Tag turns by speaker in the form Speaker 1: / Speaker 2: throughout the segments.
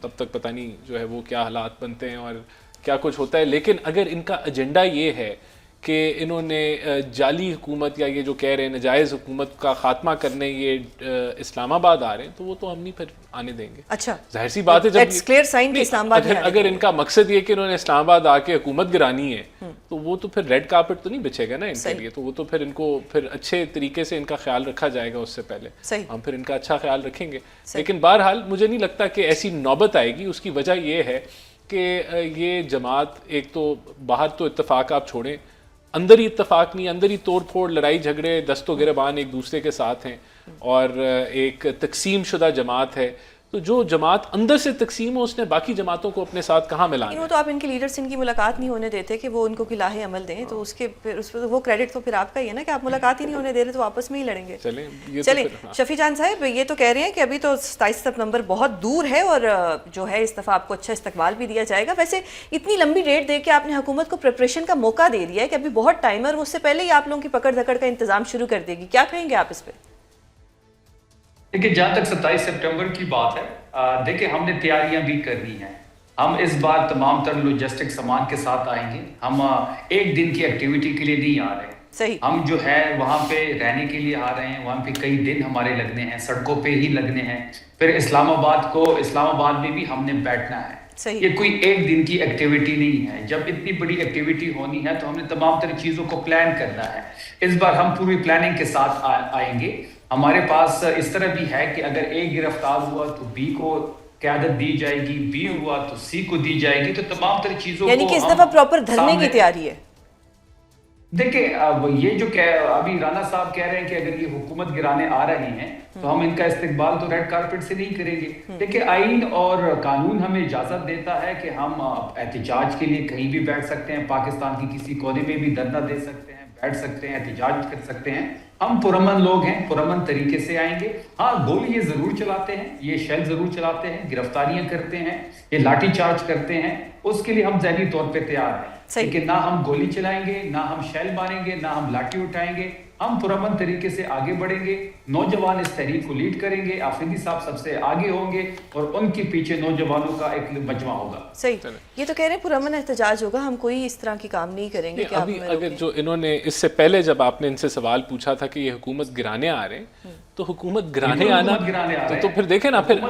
Speaker 1: تب تک پتہ نہیں جو ہے وہ کیا حالات بنتے ہیں اور کیا کچھ ہوتا ہے. لیکن اگر ان کا ایجنڈا یہ ہے کہ انہوں نے جعلی حکومت یا یہ جو کہہ رہے ہیں نجائز حکومت کا خاتمہ کرنے یہ اسلام آباد آ رہے ہیں, تو وہ تو ہم نہیں پھر آنے دیں گے.
Speaker 2: اچھا,
Speaker 1: ظاہر سی بات ہے جب اگر ان کا مقصد یہ کہ انہوں نے اسلام آباد آ کے حکومت گرانی ہے تو وہ تو پھر ریڈ کارپٹ تو نہیں بچھے گا نا ان کے لیے. تو وہ تو پھر ان کو پھر اچھے طریقے سے ان کا خیال رکھا جائے گا, اس سے پہلے ہم پھر ان کا اچھا خیال رکھیں گے. لیکن بہرحال مجھے نہیں لگتا کہ ایسی نوبت آئے گی. اس کی وجہ یہ ہے کہ یہ جماعت ایک تو باہر تو اتفاق آپ چھوڑیں, اندر ہی اتفاق نہیں, اندر ہی توڑ پھوڑ لڑائی جھگڑے دست و گریبان ایک دوسرے کے ساتھ ہیں, اور ایک تقسیم شدہ جماعت ہے. تو جو جماعت اندر سے تقسیم ہو اس نے باقی جماعتوں کو اپنے ساتھ کہاں ملانا ہے؟
Speaker 2: تو آپ ان کے لیڈر سے ان کی ملاقات نہیں ہونے دیتے کہ وہ ان کو لاہے عمل دیں, تو اس پہ وہ کریڈٹ تو پھر آپ کا ہی ہے نا کہ آپ ملاقات ہی نہیں ہونے دے رہے, تو آپس میں ہی لڑیں گے. چلیں شفیع جان صاحب, یہ تو کہہ رہے ہیں کہ ابھی تو 27 نومبر بہت دور ہے اور جو ہے اس دفعہ آپ کو اچھا استقبال بھی دیا جائے گا. ویسے اتنی لمبی ڈیٹ دے کے آپ نے حکومت کو پریپریشن کا موقع دے دیا ہے کہ ابھی بہت ٹائم ہے, اور اس سے پہلے ہی آپ لوگوں کی پکڑ دھکڑ کا انتظام شروع کر دے گی. کیا کہیں گے آپ اس پہ؟
Speaker 3: دیکھیں, جہاں تک 27 سپٹمبر کی بات ہے, دیکھیں ہم نے تیاریاں بھی کرنی ہیں. ہم اس بار تمام تر لوجسٹک سامان کے ساتھ آئیں گے. ہم ایک دن کی ایکٹیویٹی کے لیے نہیں آ رہے ہیں.
Speaker 2: صحیح.
Speaker 3: ہم جو ہے وہاں پہ رہنے کے لیے آ رہے ہیں. وہاں پہ کئی دن ہمارے لگنے ہیں, سڑکوں پہ ہی لگنے ہیں. پھر اسلام آباد میں بھی ہم نے بیٹھنا ہے. یہ کوئی ایک دن کی ایکٹیویٹی نہیں ہے. جب اتنی بڑی ایکٹیویٹی ہونی ہے تو ہم نے تمام تر چیزوں کو پلان کرنا ہے. اس بار ہم پوری پلاننگ کے ساتھ آئیں گے. ہمارے پاس اس طرح بھی ہے کہ اگر اے گرفتار ہوا تو بی کو قیادت دی جائے گی, بی ہوا تو سی کو دی جائے گی. تو تمام تر چیزوں
Speaker 2: یعنی کہ اس دفعہ پراپر دھرنے کی تیاری ہے.
Speaker 3: دیکھیں, یہ جو ابھی رانا صاحب کہہ رہے ہیں کہ اگر یہ حکومت گرانے آ رہی ہیں تو ہم ان کا استقبال تو ریڈ کارپٹ سے نہیں کریں گے. دیکھیں, آئین اور قانون ہمیں اجازت دیتا ہے کہ ہم احتجاج کے لیے کہیں بھی بیٹھ سکتے ہیں. پاکستان کی کسی کونے میں بھی دھرنا دے سکتے ہیں, بیٹھ سکتے ہیں, احتجاج کر سکتے ہیں. ہم پرامن لوگ ہیں, پرامن طریقے سے آئیں گے. ہاں, گولی یہ ضرور چلاتے ہیں, یہ شیل ضرور چلاتے ہیں, گرفتاریاں کرتے ہیں, یہ لاٹھی چارج کرتے ہیں. اس کے لیے ہم ذہنی طور پہ تیار ہیں. لیکن نہ ہم گولی چلائیں گے, نہ ہم شیل ماریں گے, نہ ہم لاٹھی اٹھائیں گے. ہم پرامن طریقے سے آگے بڑھیں گے. نوجوان اس تحریک کو لیڈ کریں گے. آفریدی صاحب سب سے آگے ہوں گے اور ان کے پیچھے نوجوانوں کا ایک مجمع ہوگا.
Speaker 2: صحیح. یہ تو کہہ رہے ہیں پرامن احتجاج ہوگا, ہم کوئی اس طرح کی کام نہیں کریں گے.
Speaker 1: ابھی اگر جو انہوں نے اس سے پہلے جب آپ نے ان سے سوال پوچھا تھا کہ یہ حکومت گرانے آ رہے ہیں, تو حکومت گرانے آنا تو پھر دیکھیں نا, پھر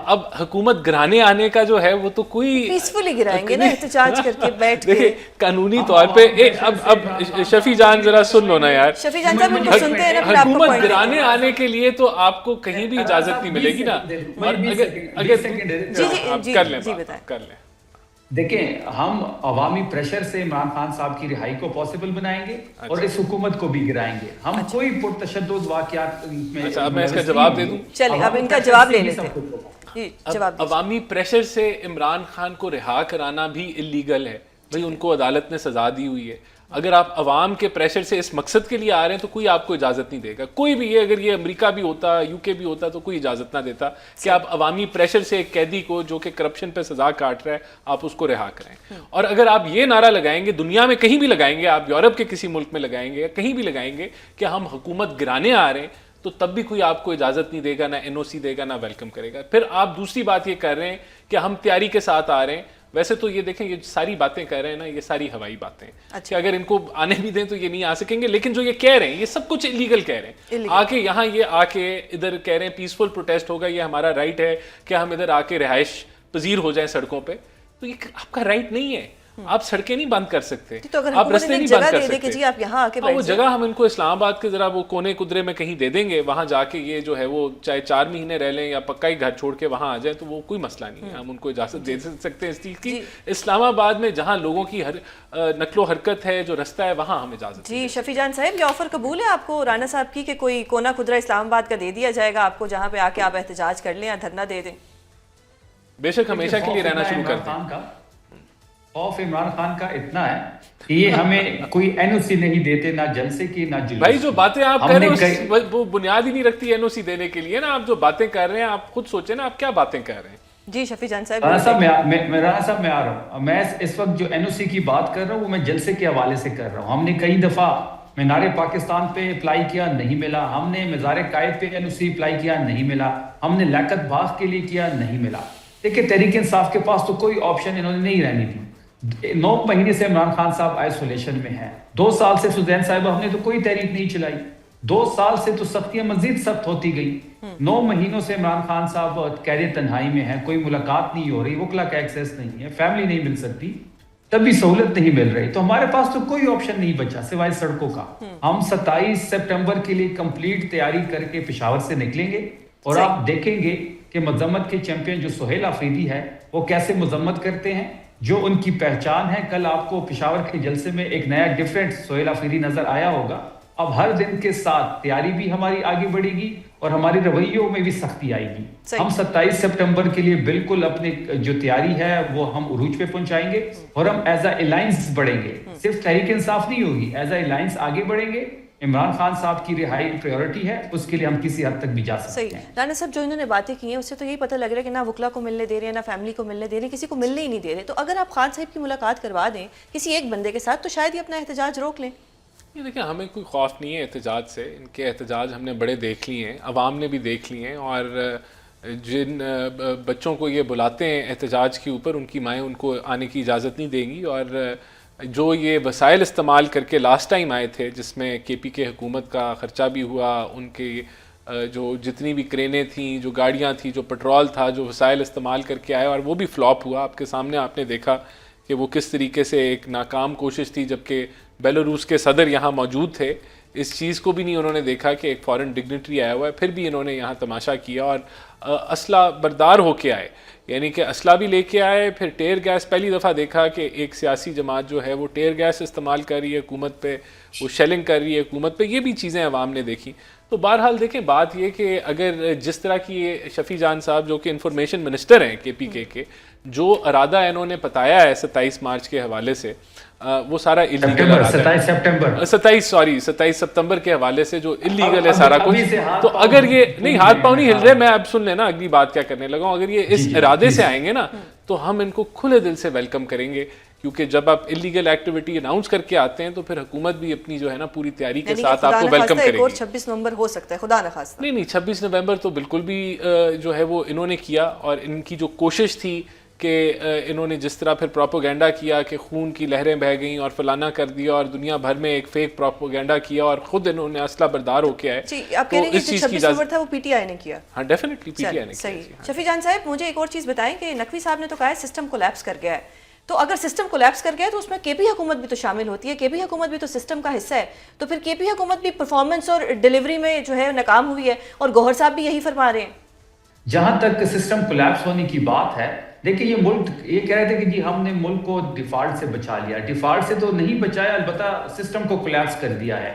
Speaker 1: اب حکومت گرانے آنے کا جو ہے وہ تو کوئی
Speaker 2: پیسفلی گرائیں گے نا, احتجاج کر کے بیٹھ کے.
Speaker 1: دیکھیں قانونی طور پہ اب شفیع جان ذرا سن لو نا یار,
Speaker 2: شفیع جان صاحب ان کو سنتے ہیں نا, پھر آپ کو
Speaker 1: حکومت گرانے آنے کے لیے تو آپ کو کہیں بھی اجازت نہیں ملے گی نا. اور اگر کر لیں
Speaker 3: دیکھیں, ہم عوامی پریشر سے عمران خان صاحب کی رہائی کو پوسیبل بنائیں گے اور اس حکومت کو بھی گرائیں گے. ہم کوئی پرتشدد واقعات
Speaker 1: میں اس کا جواب دے دوں.
Speaker 2: چلیں اب ان کا جواب لے لیتے ہیں.
Speaker 1: عوامی پریشر سے عمران خان کو رہا کرانا بھی اللیگل ہے بھائی, ان کو عدالت نے سزا دی ہوئی ہے. اگر آپ عوام کے پریشر سے اس مقصد کے لیے آ رہے ہیں تو کوئی آپ کو اجازت نہیں دے گا. کوئی بھی, اگر یہ امریکہ بھی ہوتا, یو کے بھی ہوتا, تو کوئی اجازت نہ دیتا کہ آپ عوامی پریشر سے ایک قیدی کو جو کہ کرپشن پہ سزا کاٹ رہا ہے آپ اس کو رہا کریں. اور اگر آپ یہ نعرہ لگائیں گے, دنیا میں کہیں بھی لگائیں گے, آپ یورپ کے کسی ملک میں لگائیں گے یا کہیں بھی لگائیں گے کہ ہم حکومت گرانے آ رہے ہیں, تو تب بھی کوئی آپ کو اجازت نہیں دے گا, نہ این او سی دے گا, نہ ویلکم کرے گا. پھر آپ دوسری بات یہ کر رہے ہیں کہ ہم تیاری کے ساتھ آ رہے ہیں. ویسے تو یہ دیکھیں, یہ ساری باتیں کہہ رہے ہیں نا, یہ ساری ہوائی باتیں ہیں کہ اگر ان کو آنے بھی دیں تو یہ نہیں آ سکیں گے. لیکن جو یہ کہہ رہے ہیں یہ سب کچھ ایلیگل کہہ رہے ہیں. آ کے یہاں یہ آ کے ادھر کہہ رہے ہیں پیسفل پروٹیسٹ ہوگا, یہ ہمارا رائٹ ہے کہ ہم ادھر آ کے رہائش پذیر ہو جائیں سڑکوں پہ. تو یہ آپ کا رائٹ نہیں ہے. آپ سڑکیں نہیں بند کر سکتے, آپ رستے نہیں بند کر سکتے. وہ جگہ ہم ان کو اسلام آباد کے ذرا وہ کونے قدرے میں کہیں دے دیں گے, وہاں جا کے یہ جو ہے وہ چاہے 4 مہینے رہ لیں یا پکا ہی گھر چھوڑ کے وہاں آ جائیں, تو وہ کوئی مسئلہ نہیں ہے. ہم ان کو اجازت دے سکتے ہیں اس چیز کی. اسلام آباد میں جہاں لوگوں کی نقل و حرکت ہے, جو رستہ ہے, وہاں ہم اجازت.
Speaker 2: جی شفیع جان صاحب, یہ آفر قبول ہے آپ کو رانا صاحب کی کہ کوئی کونا قدرہ اسلام آباد کا دے دیا جائے گا آپ کو, جہاں پہ آ کے آپ احتجاج کر لیں یا دھرنا دے دیں؟
Speaker 1: بے شک ہمیشہ کے لیے رہنا شروع کر دیں.
Speaker 3: خوف عمران خان کا اتنا ہے کہ یہ ہمیں کوئی این او سی نہیں دیتے, نہ جلسے کی نہ جلوس.
Speaker 1: بھائی جو باتیں آپ کر رہے ہیں وہ بنیاد ہی نہیں رکھتی این او سی دینے کے لیے نا. آپ جو باتیں کر رہے ہیں آپ خود سوچیں نا, آپ کیا باتیں کر رہے ہیں.
Speaker 2: جی شفیع جان صاحب,
Speaker 3: رانا صاحب میں آ رہا ہوں. میں اس وقت جو این او سی کی بات کر رہا ہوں وہ میں جلسے کے حوالے سے کر رہا ہوں. ہم نے کئی دفعہ مینار پاکستان پہ اپلائی کیا, نہیں ملا. ہم نے مزار قائد پہ این او سی اپلائی کیا, نہیں ملا. ہم نے لیاقت باغ کے لیے کیا, نہیں ملا. دیکھیں تحریک انصاف کے پاس تو کوئی آپشن انہوں نے نہیں رہنی دی. 9 مہینے سے عمران خان صاحب آئسولیشن میں ہیں. 2 سال سے سوزین صاحبہ ہم نے تو کوئی تحریک نہیں چلائی. 2 سال سے تو سختیاں مزید سخت ہوتی گئی. 9 مہینوں سے عمران خان صاحب قید تنہائی میں ہیں, کوئی ملاقات نہیں ہو رہی, وکلا کا ایکسیس نہیں ہے, فیملی نہیں مل سکتی, تبھی سہولت نہیں مل رہی. تو ہمارے پاس تو کوئی آپشن نہیں بچا سوائے سڑکوں کا. ہم 27 سپٹمبر کے لیے کمپلیٹ تیاری کر کے پشاور سے نکلیں گے, اور آپ دیکھیں گے کہ مذمت کے چیمپئن جو سہیل آفریدی ہے وہ کیسے مذمت کرتے ہیں, جو ان کی پہچان ہے. کل آپ کو پشاور کے جلسے میں ایک نیا ڈیفرنٹ سہیل آفریدی نظر آیا ہوگا. اب ہر دن کے ساتھ تیاری بھی ہماری آگے بڑھے گی اور ہماری رویوں میں بھی سختی آئے گی. ہم 27 سپٹمبر کے لیے بالکل اپنے جو تیاری ہے وہ ہم عروج پہ پہنچائیں گے, اور ہم ایز اے الائنس بڑھیں گے. صرف تحریک انصاف نہیں ہوگی, ایز اے الائنس آگے بڑھیں گے. عمران خان صاحب کی رہائی پریورٹی ہے, اس کے لیے ہم کسی حد تک بھی جا سکتے ہیں.
Speaker 2: رانا صاحب جو انہوں نے باتیں کی ہیں اس سے تو یہی پتہ لگ رہا ہے کہ نہ وکلا کو ملنے دے رہے ہیں, نہ فیملی کو ملنے دے رہے ہیں, کسی کو ملنے ہی نہیں دے رہے. تو اگر آپ خان صاحب کی ملاقات کروا دیں کسی ایک بندے کے ساتھ تو شاید یہ اپنا احتجاج روک لیں.
Speaker 1: یہ دیکھیں ہمیں کوئی خوف نہیں ہے احتجاج سے. ان کے احتجاج ہم نے بڑے دیکھ لیے ہیں, عوام نے بھی دیکھ لیے ہیں, اور جن بچوں کو یہ بلاتے ہیں احتجاج کے اوپر ان کی مائیں ان کو آنے کی اجازت نہیں دیں گی. اور جو یہ وسائل استعمال کر کے لاسٹ ٹائم آئے تھے جس میں کے پی کے حکومت کا خرچہ بھی ہوا, ان کے جو جتنی بھی کرینیں تھیں, جو گاڑیاں تھیں, جو پیٹرول تھا, جو وسائل استعمال کر کے آئے, اور وہ بھی فلاپ ہوا. آپ کے سامنے آپ نے دیکھا کہ وہ کس طریقے سے ایک ناکام کوشش تھی, جبکہ بیلاروس کے صدر یہاں موجود تھے. اس چیز کو بھی نہیں انہوں نے دیکھا کہ ایک فارن ڈگنیٹری آیا ہوا ہے, پھر بھی انہوں نے یہاں تماشا کیا اور اسلحہ بردار ہو کے آئے. یعنی کہ اسلحہ بھی لے کے آئے. پھر ٹیئر گیس پہلی دفعہ دیکھا کہ ایک سیاسی جماعت جو ہے وہ ٹیئر گیس استعمال کر رہی ہے حکومت پہ, وہ شیلنگ کر رہی ہے حکومت پہ. یہ بھی چیزیں عوام نے دیکھی. تو بہرحال دیکھیں بات یہ کہ اگر جس طرح کی شفیع جان صاحب جو کہ انفارمیشن منسٹر ہیں کے پی کے جو ارادہ انہوں نے بتایا ہے 27 مارچ کے حوالے سے, وہ سارا اللیگل ہے. 27 ستمبر کے حوالے سے جو اللیگل ہے سارا کچھ. تو اگر یہ نہیں ہاتھ پاؤں نہیں ہل رہے, میں اب سن لینا اگلی بات کیا کرنے لگا ہوں. اگر یہ اس ارادے سے آئیں گے نا تو ہم ان کو کھلے دل سے ویلکم کریں گے, کیونکہ جب آپ اللیگل ایکٹیویٹی اناؤنس کر کے آتے ہیں تو پھر حکومت بھی اپنی جو ہے نا پوری تیاری کے ساتھ آپ کو ویلکم کرے گی.
Speaker 2: اور 26 نومبر ہو سکتا ہے, خدا نخواستہ.
Speaker 1: نہیں 26 نومبر تو بالکل بھی جو ہے وہ انہوں نے کیا. اور ان کی جو کوشش تھی کہ انہوں نے جس طرح پھر پروپوگینڈا کیا کہ خون کی لہریں بہہ گئیں اور فلانا کر دیا, اور دنیا بھر میں ایک فیک پروپوگینڈا کیا, اور خود انہوں نے اسلحہ بردار ہو کے آئے.
Speaker 2: جی آپ کہہ رہے ہیں کہ 26 نومبر تھا وہ پی ٹی آئی نے کیا.
Speaker 1: ہاں ڈیفینیٹلی پی ٹی آئی نے کیا.
Speaker 2: صحیح. شفیع جان صاحب مجھے ایک اور چیز بتائیں کہ نقوی صاحب نے تو کہا ہے سسٹم کولیپس کر گیا ہے. تو اگر سسٹم کولیپس کر گیا ہے تو اس میں کے پی حکومت بھی تو شامل ہوتی ہے. کے پی حکومت بھی تو سسٹم کا حصہ ہے. تو پھر کے پی حکومت بھی پرفارمنس اور ڈیلیوری میں جو ہے ناکام ہوئی ہے, اور گوہر صاحب بھی یہی فرما رہے ہیں.
Speaker 3: جہاں تک سسٹم کولیپس ہونے کی بات ہے, دیکھیں یہ ملک یہ کہہ رہے تھے کہ جی ہم نے ملک کو ڈیفالٹ سے بچا لیا. ڈیفالٹ سے تو نہیں بچایا, البتہ سسٹم کو کولیپس کر دیا ہے.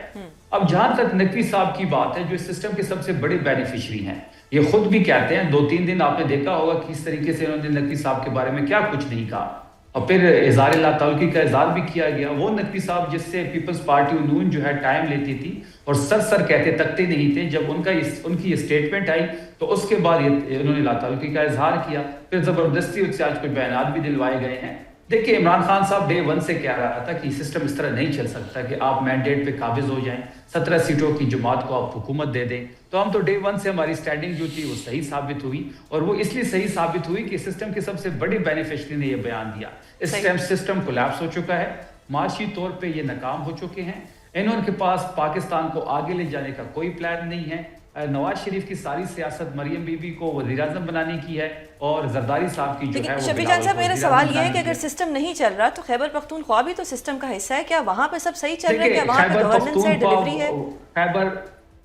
Speaker 3: اب جہاں تک نقوی صاحب کی بات ہے جو اس سسٹم کے سب سے بڑے بینیفیشری ہیں, یہ خود بھی کہتے ہیں. 2-3 دن آپ نے دیکھا ہوگا کہ اس طریقے سے انہوں نے نقوی صاحب کے بارے میں کیا کچھ نہیں کہا, اور پھر اظہار اللہ تعالی کا اظہار بھی کیا گیا. وہ نقوی صاحب جس سے پیپلز پارٹی انہوں جو ہے ٹائم لیتی تھی اور سر کہتے تکتے نہیں تھے, جب ان کی یہ سٹیٹمنٹ آئی تو اس کے بعد انہوں نے اللہ تعالی کا اظہار کیا. پھر زبردستی اس سے آج کچھ بیانات بھی دلوائے گئے ہیں. دیکھیں عمران خان صاحب ڈے 1 سے کہہ رہا تھا کہ سسٹم اس طرح نہیں چل سکتا کہ آپ مینڈیٹ پہ قابض ہو جائیں, 17 سیٹوں کی جماعت کو آپ حکومت دے دیں. تو ہم تو ڈے 1 سے ہماری سٹینڈنگ جو تھی وہ صحیح ثابت ہوئی, اور وہ اس لیے صحیح ثابت ہوئی کہ سسٹم کے سب سے بڑے بینیفیشری نے یہ بیان دیا. اس ٹائم سسٹم کولیپس ہو چکا ہے, معاشی طور پہ یہ ناکام ہو چکے ہیں. انہوں کے پاس پاکستان کو آگے لے جانے کا کوئی پلان نہیں ہے. نواز شریف کی ساری سیاست مریم بی بی کو وزیر اعظم بنانے کی ہے, اور زرداری صاحب کی جو ہے.
Speaker 2: شفیع جان صاحب میرا سوال یہ ہے کہ اگر سسٹم نہیں چل رہا تو خیبر پختونخوا بھی تو سسٹم کا حصہ ہے, کیا وہاں پہ سب صحیح چل رہا ہے, کیا وہاں پہ گورننس ہے, ڈیلیوری ہے؟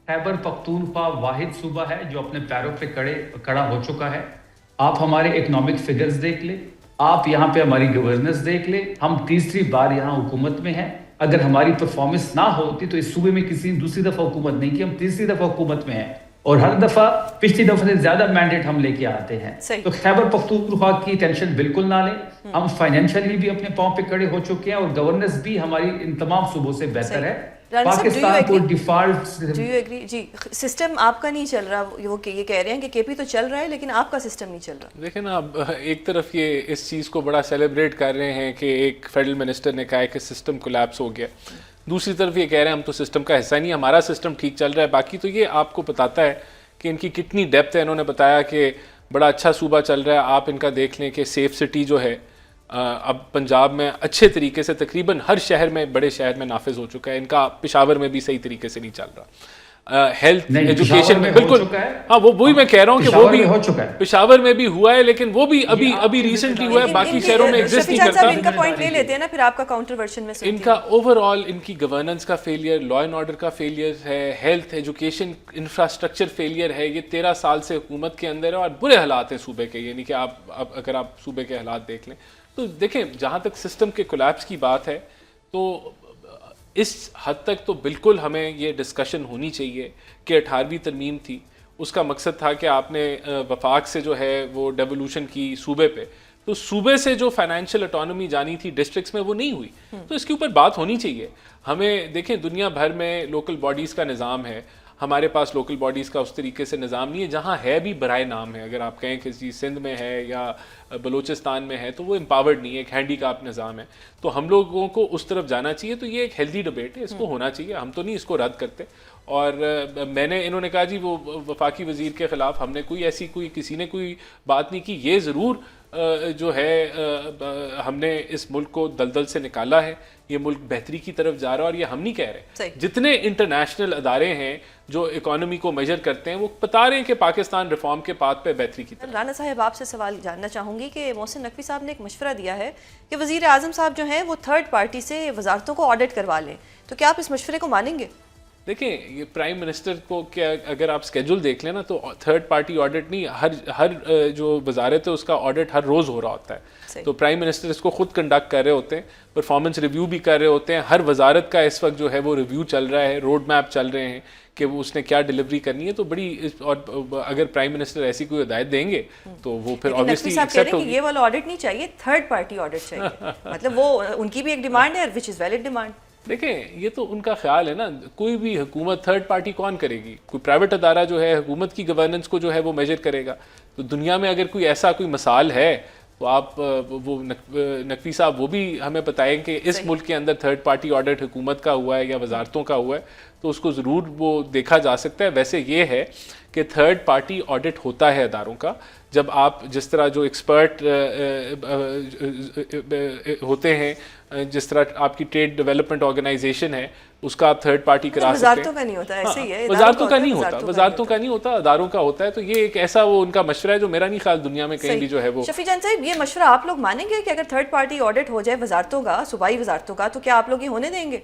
Speaker 3: خیبر پختونخوا واحد صوبہ ہے جو اپنے پیروں پہ کھڑا ہو چکا ہے. آپ ہمارے اکنامک فگرز دیکھ لیں, آپ یہاں پہ ہماری گورننس دیکھ لیں. ہم تیسری بار یہاں حکومت میں ہیں. اگر ہماری پرفارمنس نہ ہوتی تو اس صوبے میں کسی دوسری دفعہ حکومت نہیں کی, ہم تیسری دفعہ حکومت میں ہیں, اور ہر دفعہ پچھلی دفعہ سے زیادہ مینڈیٹ ہم لے کے آتے ہیں. تو خیبر پختونخوا کی ٹینشن بالکل نہ لیں. ہم فائنینشلی بھی اپنے پاؤں پہ کھڑے ہو چکے ہیں, اور گورننس بھی ہماری ان تمام صوبوں سے بہتر ہے. پاکستان کو ڈیفالٹ
Speaker 2: جی سسٹم آپ کا نہیں چل رہا, وہ یہ کہہ رہے ہیں کہ کے پی تو چل رہا ہے لیکن آپ کا سسٹم نہیں چل رہا.
Speaker 1: دیکھیں نا, اب ایک طرف یہ اس چیز کو بڑا سیلیبریٹ کر رہے ہیں کہ ایک فیڈرل منسٹر نے کہا ہے کہ سسٹم کولیپس ہو گیا, دوسری طرف یہ کہہ رہے ہیں ہم تو سسٹم کا حصہ نہیں, ہمارا سسٹم ٹھیک چل رہا ہے. باقی تو یہ آپ کو بتاتا ہے کہ ان کی کتنی ڈیپتھ ہے. انہوں نے بتایا کہ بڑا اچھا صوبہ چل رہا ہے. آپ ان کا دیکھ لیں کہ سیف سٹی جو ہے اب پنجاب میں اچھے طریقے سے تقریباً ہر شہر میں, بڑے شہر میں نافذ ہو چکا ہے. ان کا پشاور میں بھی صحیح طریقے سے نہیں چل رہا. ہیلتھ ایجوکیشن میں بالکل, ہاں وہی میں کہہ رہا ہوں کہ وہ بھی پشاور میں بھی ہوا ہے, لیکن وہ بھی ابھی ریسنٹلی ہوا ہے, باقی شہروں میں ایگزسٹ نہیں کرتا.
Speaker 2: ان کا پوائنٹ لے لیتے ہیں نا, پھر آپ کا کاؤنٹر ورژن میں
Speaker 1: ان کا اوور آل ان کی گورننس کا فیلئر, لا اینڈ آرڈر کا فیلئر ہے, ہیلتھ ایجوکیشن انفراسٹرکچر فیلئر ہے. یہ 13 سال سے حکومت کے اندر ہے اور برے حالات ہیں صوبے کے. یعنی کہ اگر آپ صوبے کے حالات دیکھ لیں تو دیکھیں, جہاں تک سسٹم کے کولیپس کی بات ہے تو اس حد تک تو بالکل ہمیں یہ ڈسکشن ہونی چاہیے کہ 18ویں ترمیم تھی, اس کا مقصد تھا کہ آپ نے وفاق سے جو ہے وہ ڈیولوشن کی صوبے پہ, تو صوبے سے جو فائنینشیل اٹانومی جانی تھی ڈسٹرکٹس میں وہ نہیں ہوئی. تو اس کے اوپر بات ہونی چاہیے. ہمیں دیکھیں دنیا بھر میں لوکل باڈیز کا نظام ہے, ہمارے پاس لوکل باڈیز کا اس طریقے سے نظام نہیں ہے. جہاں ہے بھی برائے نام ہے, اگر آپ کہیں کہ جی سندھ میں ہے یا بلوچستان میں ہے تو وہ امپاورڈ نہیں ہے, ایک ہینڈی کاپ نظام ہے. تو ہم لوگوں کو اس طرف جانا چاہیے. تو یہ ایک ہیلدی ڈبیٹ ہے, اس کو ہونا چاہیے, ہم تو نہیں اس کو رد کرتے. اور انہوں نے کہا جی وہ وفاقی وزیر کے خلاف ہم نے کسی نے کوئی بات نہیں کی. یہ ضرور جو ہے ہم نے اس ملک کو دلدل سے نکالا ہے, یہ ملک بہتری کی طرف جا رہا ہے. اور یہ ہم نہیں کہہ رہے, جتنے انٹرنیشنل ادارے ہیں جو اکانومی کو میجر کرتے ہیں وہ بتا رہے ہیں کہ پاکستان ریفارم کے پاتھ پہ بہتری کی طرف.
Speaker 2: رانا صاحب آپ سے سوال جاننا چاہوں گی کہ محسن نقوی صاحب نے ایک مشورہ دیا ہے کہ وزیر اعظم صاحب جو ہیں وہ تھرڈ پارٹی سے وزارتوں کو آڈٹ کروا لیں, تو کیا آپ اس مشورے کو مانیں گے؟
Speaker 1: دیکھیں یہ پرائم منسٹر کو کیا, اگر آپ اسکیجول دیکھ لیں نا تو تھرڈ پارٹی آڈٹ نہیں, ہر جو وزارت ہے اس کا آڈٹ ہر روز ہو رہا ہوتا ہے. تو پرائم منسٹر اس کو خود کنڈکٹ کر رہے ہوتے ہیں, پرفارمنس ریویو بھی کر رہے ہوتے ہیں. ہر وزارت کا اس وقت جو ہے وہ ریویو چل رہا ہے, روڈ میپ چل رہے ہیں کہ وہ اس نے کیا ڈیلیوری کرنی ہے. تو بڑی, اور اگر پرائم منسٹر ایسی کوئی ہدایت دیں گے تو وہ پھر obviously ایکسیپٹ ہوگی.
Speaker 2: یہ والا آڈٹ نہیں چاہیے, تھرڈ پارٹی آڈٹ چاہیے. مطلب وہ ان کی بھی ایک ڈیمانڈ ہے وچ از ویلڈ ڈیمانڈ.
Speaker 1: دیکھیں یہ تو ان کا خیال ہے نا, کوئی بھی حکومت تھرڈ پارٹی کون کرے گی؟ کوئی پرائیویٹ ادارہ جو ہے حکومت کی گورننس کو جو ہے وہ میجر کرے گا. تو دنیا میں اگر کوئی ایسا کوئی مثال ہے تو آپ وہ نقوی صاحب وہ بھی ہمیں بتائیں کہ اس ملک کے اندر تھرڈ پارٹی آڈٹ حکومت کا ہوا ہے یا وزارتوں کا ہوا ہے, تو اس کو ضرور وہ دیکھا جا سکتا ہے. ویسے یہ ہے کہ تھرڈ پارٹی آڈٹ ہوتا ہے اداروں کا جب آپ جس طرح جو ایکسپرٹ ہوتے ہیں, جس طرح آپ کی ٹریڈ ڈیولپمنٹ آرگنائزیشن ہے اس کا آپ تھرڈ پارٹی کرا سکتے ہیں.
Speaker 2: وزارتوں کا نہیں ہوتا, ایسے ہی ہے,
Speaker 1: وزارتوں کا نہیں ہوتا, اداروں کا ہوتا ہے. تو یہ ایک ایسا وہ ان کا مشورہ ہے جو میرا نہیں خیال دنیا میں کہیں بھی جو ہے وہ.
Speaker 2: شفیع جان صاحب یہ مشورہ آپ لوگ مانیں گے کہ اگر تھرڈ پارٹی آڈٹ ہو جائے وزارتوں کا, صوبائی وزارتوں کا, تو کیا آپ لوگ یہ ہونے دیں گے؟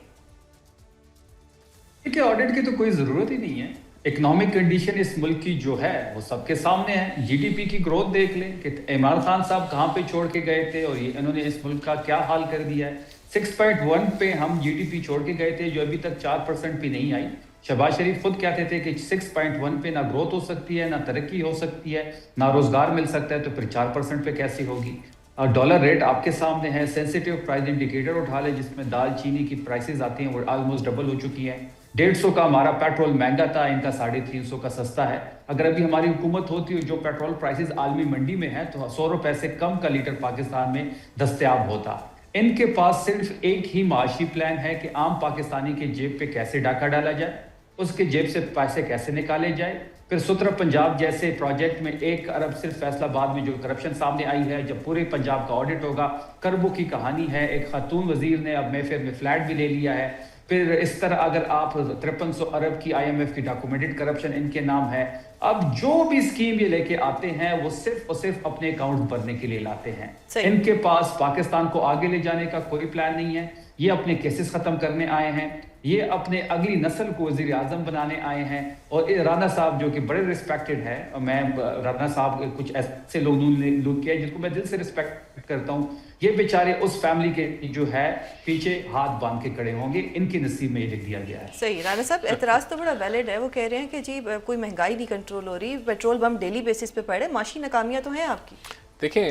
Speaker 3: کہ آڈٹ کی تو کوئی ضرورت ہی نہیں ہے. اکنامک کنڈیشن اس ملک کی جو ہے وہ سب کے سامنے ہے. جی ڈی پی کی گروتھ دیکھ لیں کہ عمران خان صاحب کہاں پہ چھوڑ کے گئے تھے اور انہوں نے اس ملک کا کیا حال کر دیا ہے. 6.1 پہ ہم جی ڈی پی چھوڑ کے گئے تھے جو ابھی تک 4% پہ نہیں آئی. شہباز شریف خود کہتے تھے کہ 6.1 پہ نہ گروتھ ہو سکتی ہے, نہ ترقی ہو سکتی ہے, نہ روزگار مل سکتا ہے, تو پھر 4% پہ کیسی ہوگی. اور ڈالر ریٹ آپ کے سامنے ہے. سینسیٹیو پرائز انڈیکیٹر اٹھا لے جس میں دال چینی کی پرائسز آتی ہیں وہ آلموسٹ ڈبل ہو چکی ہیں. 150 کا ہمارا پیٹرول مہنگا تھا, ان کا 350 کا سستا ہے. اگر ابھی ہماری حکومت ہوتی جو پیٹرول پرائسز عالمی منڈی میں ہے تو 100 روپے سے کم کا لیٹر پاکستان میں دستیاب ہوتا. ان کے پاس صرف ایک ہی معاشی پلان ہے کہ عام پاکستانی کے جیب پہ کیسے ڈاکہ ڈالا جائے, اس کے جیب سے پیسے کیسے نکالے جائے. پھر سترہ پنجاب جیسے پروجیکٹ میں 1 ارب صرف فیصل آباد میں جو کرپشن سامنے آئی ہے, جب پورے پنجاب کا آڈٹ ہوگا, کربوں کی کہانی ہے. ایک خاتون وزیر نے اب میفیر میں فلیٹ بھی لے لیا ہے. پھر اس طرح اگر آپ 5300 ارب کی آئی ایم ایف کی ڈاکومنٹڈ کرپشن ان کے نام ہے. اب جو بھی اسکیم یہ لے کے آتے ہیں وہ صرف اور صرف اپنے اکاؤنٹ بھرنے کے لیے لاتے ہیں. ان کے پاس پاکستان کو آگے لے جانے کا کوئی پلان نہیں ہے. یہ اپنے کیسز ختم کرنے آئے ہیں, یہ اپنے اگلی نسل کو وزیر اعظم بنانے آئے ہیں. اور رانا صاحب جو کہ بڑے رسپیکٹڈ ہیں, میں رانا صاحب کچھ ایسے لوگ کیا جن کو میں دل سے رسپیکٹ کرتا ہوں, یہ بیچارے اس فیملی کے جو ہے پیچھے ہاتھ باندھ کے کھڑے ہوں گے. ان کی نصیب میں یہ لکھ دیا گیا ہے.
Speaker 2: صحیح. رانا صاحب اعتراض تو بڑا ویلڈ ہے. وہ کہہ رہے ہیں کہ جی کوئی مہنگائی نہیں کنٹرول ہو رہی, پیٹرول بم ڈیلی بیسس پہ پڑے, معاشی ناکامیاں تو ہیں آپ کی.
Speaker 1: دیکھیں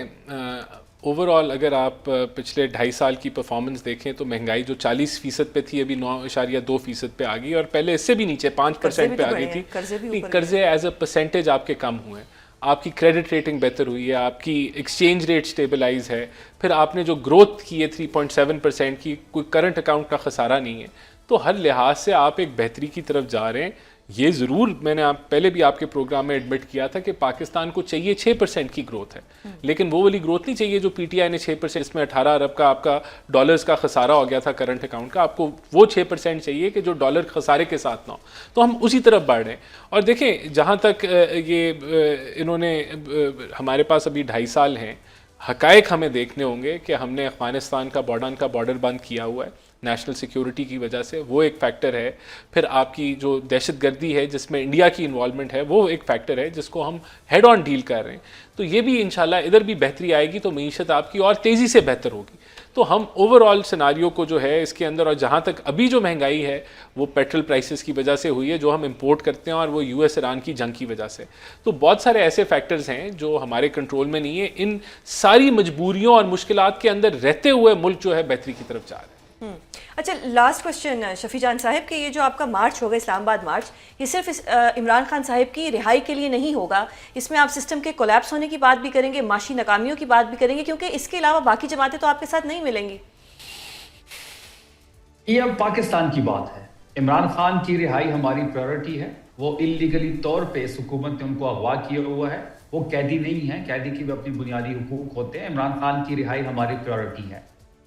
Speaker 1: اوور آل اگر آپ پچھلے 2.5 سال کی پرفارمنس دیکھیں تو مہنگائی جو 40% پہ تھی ابھی 9.2% پہ آ گئی, اور پہلے اس سے بھی نیچے 5% پہ آ گئی تھی. قرضے ایز اے پرسنٹیج آپ کے کم ہوئے ہیں, آپ کی کریڈٹ ریٹنگ بہتر ہوئی ہے, آپ کی ایکسچینج ریٹ سٹیبلائز ہے. پھر آپ نے جو گروتھ کی ہے 3.7% کی, کوئی کرنٹ اکاؤنٹ کا خسارہ نہیں ہے. تو ہر لحاظ سے آپ ایک بہتری کی طرف جا رہے ہیں. یہ ضرور میں نے پہلے بھی آپ کے پروگرام میں ایڈمٹ کیا تھا کہ پاکستان کو چاہیے 6% کی گروتھ ہے، لیکن وہ والی گروتھ نہیں چاہیے جو پی ٹی آئی نے 6%، اس میں 18 ارب کا آپ کا ڈالرز کا خسارہ ہو گیا تھا کرنٹ اکاؤنٹ کا، آپ کو وہ 6% چاہیے کہ جو ڈالر خسارے کے ساتھ نہ ہو، تو ہم اسی طرف بڑھ رہے ہیں۔ اور دیکھیں جہاں تک یہ انہوں نے ہمارے پاس ابھی 2.5 سال ہیں، حقائق ہمیں دیکھنے ہوں گے کہ ہم نے افغانستان کا بارڈر بند کیا ہوا ہے نیشنل سیکیورٹی کی وجہ سے، وہ ایک فیکٹر ہے۔ پھر آپ کی جو دہشت گردی ہے جس میں انڈیا کی انوالومنٹ ہے وہ ایک فیکٹر ہے جس کو ہم ہیڈ آن ڈیل کر رہے ہیں، تو یہ بھی انشاءاللہ ادھر بھی بہتری آئے گی تو معیشت آپ کی اور تیزی سے بہتر ہوگی۔ تو ہم اوور آل سیناریو کو جو ہے اس کے اندر، اور جہاں تک ابھی جو مہنگائی ہے وہ پیٹرول پرائسز کی وجہ سے ہوئی ہے جو ہم امپورٹ کرتے ہیں، اور وہ یو ایس ایران کی جنگ کی وجہ سے، تو بہت سارے ایسے فیکٹرز ہیں جو ہمارے کنٹرول میں نہیں ہیں۔ ان ساری مجبوریوں اور مشکلات کے اندر رہتے ہوئے ملک جو ہے بہتری کی طرف جا رہا ہے۔
Speaker 2: اچھا، لاسٹ کوشچن شفیع جان صاحب کہ یہ جو آپ کا مارچ ہوگا اسلام آباد مارچ، یہ صرف عمران خان صاحب کی رہائی کے لیے نہیں ہوگا، اس میں آپ سسٹم کے کولیپس ہونے کی بات بھی کریں گے، معاشی ناکامیوں کی بات بھی کریں گے، کیونکہ اس کے علاوہ باقی جماعتیں تو آپ کے ساتھ نہیں ملیں گی۔
Speaker 3: یہ اب پاکستان کی بات ہے، عمران خان کی رہائی ہماری پریورٹی ہے۔ وہ اللیگلی طور پہ اس حکومت نے ان کو اغوا کیا ہوا ہے، وہ قیدی نہیں ہیں، قیدی کی بھی اپنی بنیادی حقوق ہوتے ہیں۔ عمران خان کی رہائی ہماری پریورٹی ہے۔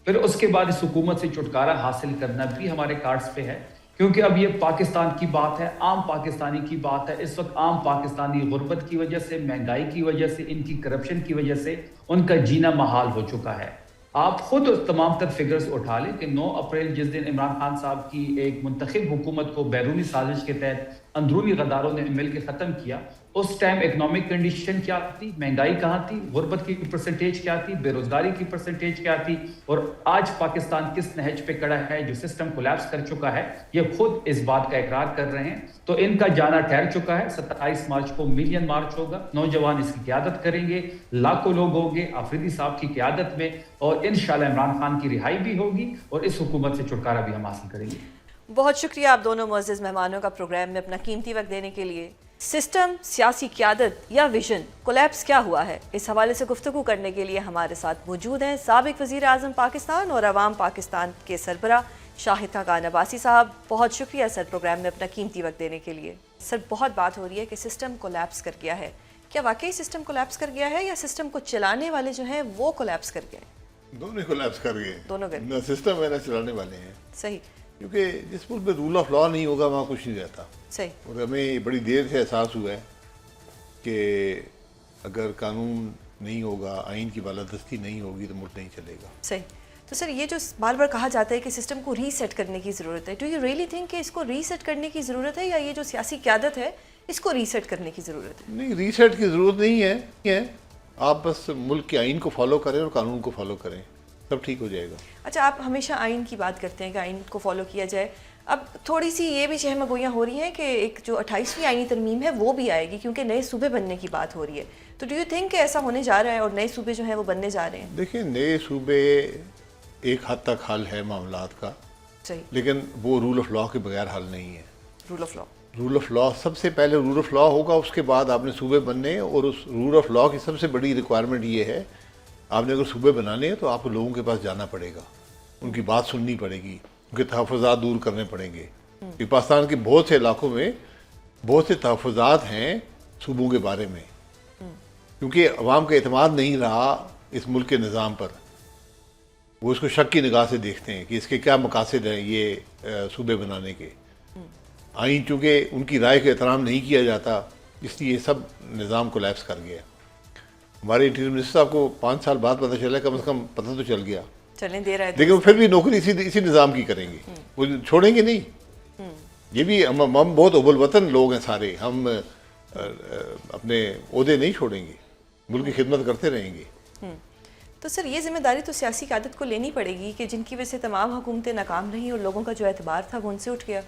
Speaker 3: پھر اس کے بعد اس حکومت سے چھٹکارا حاصل کرنا بھی ہمارے کارڈز پہ ہے، کیونکہ اب یہ پاکستان کی بات ہے، عام پاکستانی کی بات ہے۔ اس وقت عام پاکستانی غربت کی وجہ سے، مہنگائی کی وجہ سے، ان کی کرپشن کی وجہ سے ان کا جینا محال ہو چکا ہے۔ آپ خود تمام تر فگرز اٹھا لیں کہ 9 اپریل جس دن عمران خان صاحب کی ایک منتخب حکومت کو بیرونی سازش کے تحت اندرونی غداروں نے مل کے ختم کیا، اس ٹائم اکنامک کنڈیشن کیا تھی، مہنگائی کہاں تھی، غربت کی پرسنٹیج کیا تھی، بے روزگاری کی پرسنٹیج کیا تھی، اور آج پاکستان کس نہج پہ کڑا ہے جو سسٹم کولیپس کر چکا ہے، یہ خود اس بات کا اقرار کر رہے ہیں۔ تو ان کا جانا ٹھہر چکا ہے۔ 27 مارچ کو ملین مارچ ہوگا، نوجوان اس کی قیادت کریں گے، لاکھوں لوگ ہوں گے آفریدی صاحب کی قیادت میں، اور انشاءاللہ عمران خان کی رہائی بھی ہوگی اور اس حکومت سے چھٹکارا بھی ہم حاصل کریں گے۔
Speaker 2: بہت شکریہ آپ دونوں معزز مہمانوں کا پروگرام میں اپنا قیمتی وقت دینے کے لیے۔ سسٹم، سیاسی قیادت یا ویژن، کولیپس کیا ہوا ہے، اس حوالے سے گفتگو کرنے کے لیے ہمارے ساتھ موجود ہیں سابق وزیر اعظم پاکستان اور عوام پاکستان کے سربراہ شاہد خاقان عباسی صاحب۔ بہت شکریہ سر پروگرام میں اپنا قیمتی وقت دینے کے لیے۔ سر، بہت بات ہو رہی ہے کہ سسٹم کولیپس کر گیا ہے، کیا واقعی سسٹم کولیپس کر گیا ہے یا سسٹم کو چلانے والے جو ہیں وہ کولیپس کر گئے؟
Speaker 4: دونوں کولیپس کر گئے،
Speaker 2: دونوں گئے،
Speaker 4: نہ سسٹم ہے نہ چلانے والے ہیں۔
Speaker 2: صحیح،
Speaker 4: کیونکہ جس ملک میں رول آف لا نہیں ہوگا وہاں کچھ نہیں رہتا۔
Speaker 2: صحیح،
Speaker 4: اور ہمیں بڑی دیر سے احساس ہوا ہے کہ اگر قانون نہیں ہوگا، آئین کی بالادستی نہیں ہوگی تو ملک نہیں چلے گا۔
Speaker 2: صحیح۔ تو سر، یہ جو بار بار کہا جاتا ہے کہ سسٹم کو ری سیٹ کرنے کی ضرورت ہے، ڈو یو ریئلی تھنک کہ اس کو ری سیٹ کرنے کی ضرورت ہے، یا یہ جو سیاسی قیادت ہے اس کو ری سیٹ کرنے کی ضرورت ہے؟
Speaker 4: نہیں، ری سیٹ کی ضرورت نہیں ہے، آپ بس ملک کے آئین کو فالو کریں اور قانون کو فالو کریں، سب ٹھیک ہو جائے گا۔
Speaker 2: اچھا، آپ ہمیشہ آئین کی بات کرتے ہیں کہ آئین کو فالو کیا جائے، اب تھوڑی سی یہ بھی چہم گوئیاں ہو رہی ہیں کہ ایک جو 28ویں آئینی ترمیم ہے وہ بھی آئے گی، کیونکہ نئے صوبے بننے کی بات ہو رہی ہے، تو ڈو یو تھنک کہ ایسا ہونے جا رہا ہے اور نئے صوبے جو ہیں وہ بننے جا رہے ہیں؟
Speaker 4: دیکھیں، نئے صوبے ایک حد تک حل ہے معاملات کا،
Speaker 2: صحیح،
Speaker 4: لیکن وہ رول آف لا کے بغیر حل نہیں ہے۔
Speaker 2: Rule of law,
Speaker 4: rule of law سب سے پہلے رول آف لا ہوگا، اس کے بعد آپ نے صوبے بننے ہیں، اور اس رول آف لا کی سب سے بڑی ریکوائرمنٹ یہ ہے، آپ نے اگر صوبے بنانے ہیں تو آپ کو لوگوں کے پاس جانا پڑے گا، ان کی بات سننی پڑے گی، ان کے تحفظات دور کرنے پڑیں گے۔ پاکستان کے بہت سے علاقوں میں بہت سے تحفظات ہیں صوبوں کے بارے میں، کیونکہ عوام کا اعتماد نہیں رہا اس ملک کے نظام پر، وہ اس کو شک کی نگاہ سے دیکھتے ہیں کہ اس کے کیا مقاصد ہیں یہ صوبے بنانے کے۔ آئین چونکہ ان کی رائے کا احترام نہیں کیا جاتا، اس لیے یہ سب نظام کولیپس کر گیا۔ ہمارے انٹیریئر منسٹر صاحب کو 5 سال بعد پتہ چلا، کم از کم پتہ تو چل گیا،
Speaker 2: چلیں دے رہا ہے،
Speaker 4: لیکن وہ پھر بھی نوکری اسی نظام کی کریں گے، وہ چھوڑیں گے نہیں۔ یہ بھی ہم بہت ابل وطن لوگ ہیں سارے، ہم اپنے عہدے نہیں چھوڑیں گے، ملک کی خدمت کرتے رہیں گے۔
Speaker 2: تو سر، یہ ذمہ داری تو سیاسی قیادت کو لینی پڑے گی کہ جن کی وجہ سے تمام حکومتیں ناکام رہیں اور لوگوں کا جو اعتبار تھا وہ ان سے اٹھ گیا۔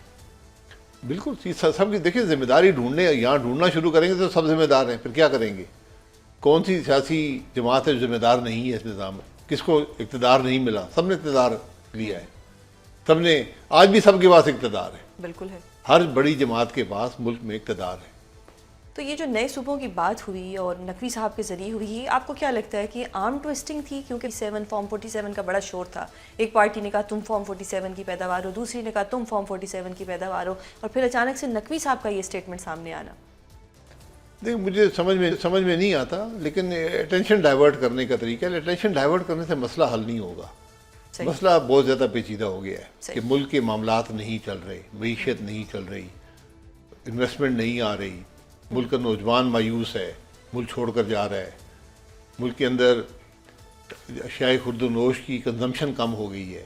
Speaker 4: بالکل، سب کی دیکھیں ذمہ داری یہاں ڈھونڈنا شروع کریں گے تو سب ذمہ دار ہیں، پھر کیا کریں گے؟ کون سی سیاسی جماعت ہے جو ذمہ دار نہیں ہے اس نظام میں؟ کس کو اقتدار نہیں ملا؟ سب نے اقتدار لیا ہے، سب نے، آج بھی سب کے پاس اقتدار ہے،
Speaker 2: بالکل ہے۔
Speaker 4: ہر بڑی جماعت کے پاس ملک میں اقتدار ہے۔
Speaker 2: تو تو یہ جو نئے صوبوں کی بات ہوئی اور نقوی صاحب کے ذریعے ہوئی، یہ آپ کو کیا لگتا ہے کہ آرم ٹوئسٹنگ تھی؟ کیونکہ فارم 47 کا بڑا شور تھا، ایک پارٹی نے کہا تم فارم 47 کی پیداوار ہو، دوسری نے کہا تم فارم 47 کی پیداوار ہو، اور پھر اچانک سے نقوی صاحب کا یہ اسٹیٹمنٹ سامنے آنا.
Speaker 4: دیکھ مجھے سمجھ میں نہیں آتا، لیکن اٹینشن ڈائیورٹ کرنے کا طریقہ ہے. اٹینشن ڈائیورٹ کرنے سے مسئلہ حل نہیں ہوگا. مسئلہ بہت زیادہ پیچیدہ ہو گیا ہے کہ ملک کے معاملات نہیں چل رہے، معیشت نہیں چل رہی، انویسٹمنٹ نہیں آ رہی، ملک کا نوجوان مایوس ہے، ملک چھوڑ کر جا رہا ہے، ملک کے اندر اشیاء خرد و نوش کی کنزمپشن کم ہو گئی ہے،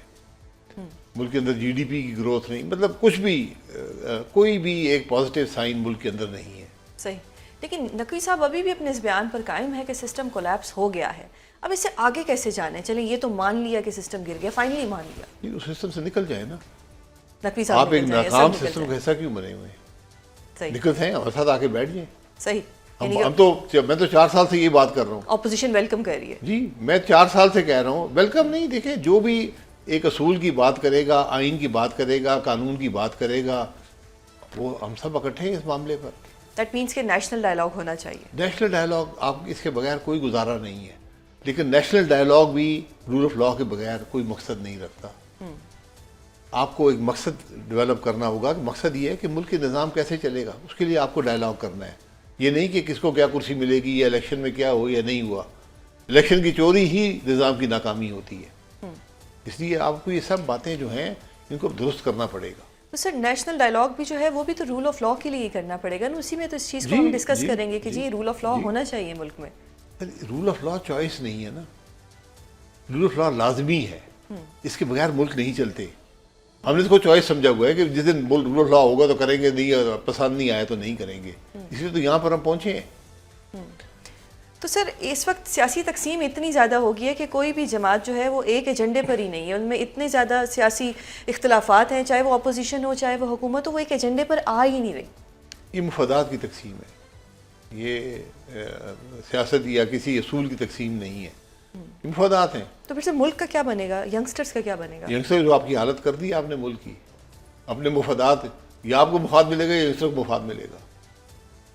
Speaker 4: ملک کے اندر جی ڈی پی کی گروتھ نہیں، مطلب کچھ بھی کوئی بھی ایک پازیٹیو سائن ملک کے اندر نہیں ہے.
Speaker 2: صحیح. لیکن نقوی صاحب ابھی بھی اپنے اس بیان پر قائم ہے کہ سسٹم کولیپس ہو گیا ہے. اب اس سے آگے کیسے جانا ہے؟ چلیں یہ تو مان لیا کہ سسٹم گر گیا، فائنلی مان لیا.
Speaker 4: نہیں، اس سسٹم سے نکل جائے نا.
Speaker 2: نقوی صاحب
Speaker 4: آپ ایک ناکام سسٹم کا حصہ کیوں بنے ہوئے ہیں؟ نکلتے ہیں ہمارے ساتھ آ کے بیٹھ جائیں.
Speaker 2: صحیح.
Speaker 4: میں تو 4 سال سے یہ بات کر رہا ہوں.
Speaker 2: اپوزیشن ویلکم کر رہی ہے.
Speaker 4: جی میں 4 سال سے کہہ رہا ہوں ویلکم نہیں. دیکھیں جو بھی ایک اصول کی بات کرے گا، آئین کی بات کرے گا، قانون کی بات کرے گا، وہ ہم سب اکٹھے ہیں اس معاملے پر.
Speaker 2: دیٹ مینس کہ نیشنل ڈائلاگ ہونا چاہیے.
Speaker 4: نیشنل ڈائلاگ آپ اس کے بغیر کوئی گزارا نہیں ہے. لیکن نیشنل ڈائلاگ بھی رول آف لا کے بغیر کوئی مقصد نہیں رکھتا. آپ کو ایک مقصد ڈیولپ کرنا ہوگا کہ مقصد یہ ہے کہ ملک کے نظام کیسے چلے گا، اس کے لیے آپ کو ڈائلاگ کرنا ہے. یہ نہیں کہ کس کو کیا کرسی ملے گی یا الیکشن میں کیا ہو یا نہیں ہوا. الیکشن کی چوری ہی نظام کی ناکامی ہوتی ہے. اس لیے آپ کو یہ سب باتیں جو ہیں ان کو درست کرنا پڑے گا.
Speaker 2: تو سر نیشنل ڈائلاگ بھی جو ہے وہ بھی تو رول آف لا کے لیے ہی کرنا پڑے گا نا. اسی میں تو اس چیز کو ہم ڈسکس کریں گے کہ جی رول آف لا ہونا چاہیے ملک میں.
Speaker 4: رول آف لا چوائس نہیں ہے نا، رول آف لا لازمی ہے. اس کے بغیر ملک نہیں چلتے. ہم نے اس کو چوائس سمجھا ہوا ہے کہ جس دن رول آف لا ہوگا تو کریں گے، نہیں پسند نہیں آیا تو نہیں کریں گے. اس لیے تو یہاں پر ہم پہنچے ہیں.
Speaker 2: تو سر اس وقت سیاسی تقسیم اتنی زیادہ ہو گئی ہے کہ کوئی بھی جماعت جو ہے وہ ایک ایجنڈے پر ہی نہیں ہے. ان میں اتنے زیادہ سیاسی اختلافات ہیں، چاہے وہ اپوزیشن ہو چاہے وہ حکومت ہو، وہ ایک ایجنڈے پر آ ہی نہیں رہی.
Speaker 4: یہ مفادات کی تقسیم ہے، یہ سیاست یا کسی اصول کی تقسیم نہیں ہے. یہ مفادات ہیں.
Speaker 2: تو پھر سے ملک کا کیا بنے گا؟ ینگسٹرز کا کیا بنے گا؟
Speaker 4: ینگسٹر جو آپ کی حالت کر دی آپ نے ملک کی، اپنے مفادات، یا آپ کو مفاد ملے گا یا ینگسٹر کو مفاد ملے گا.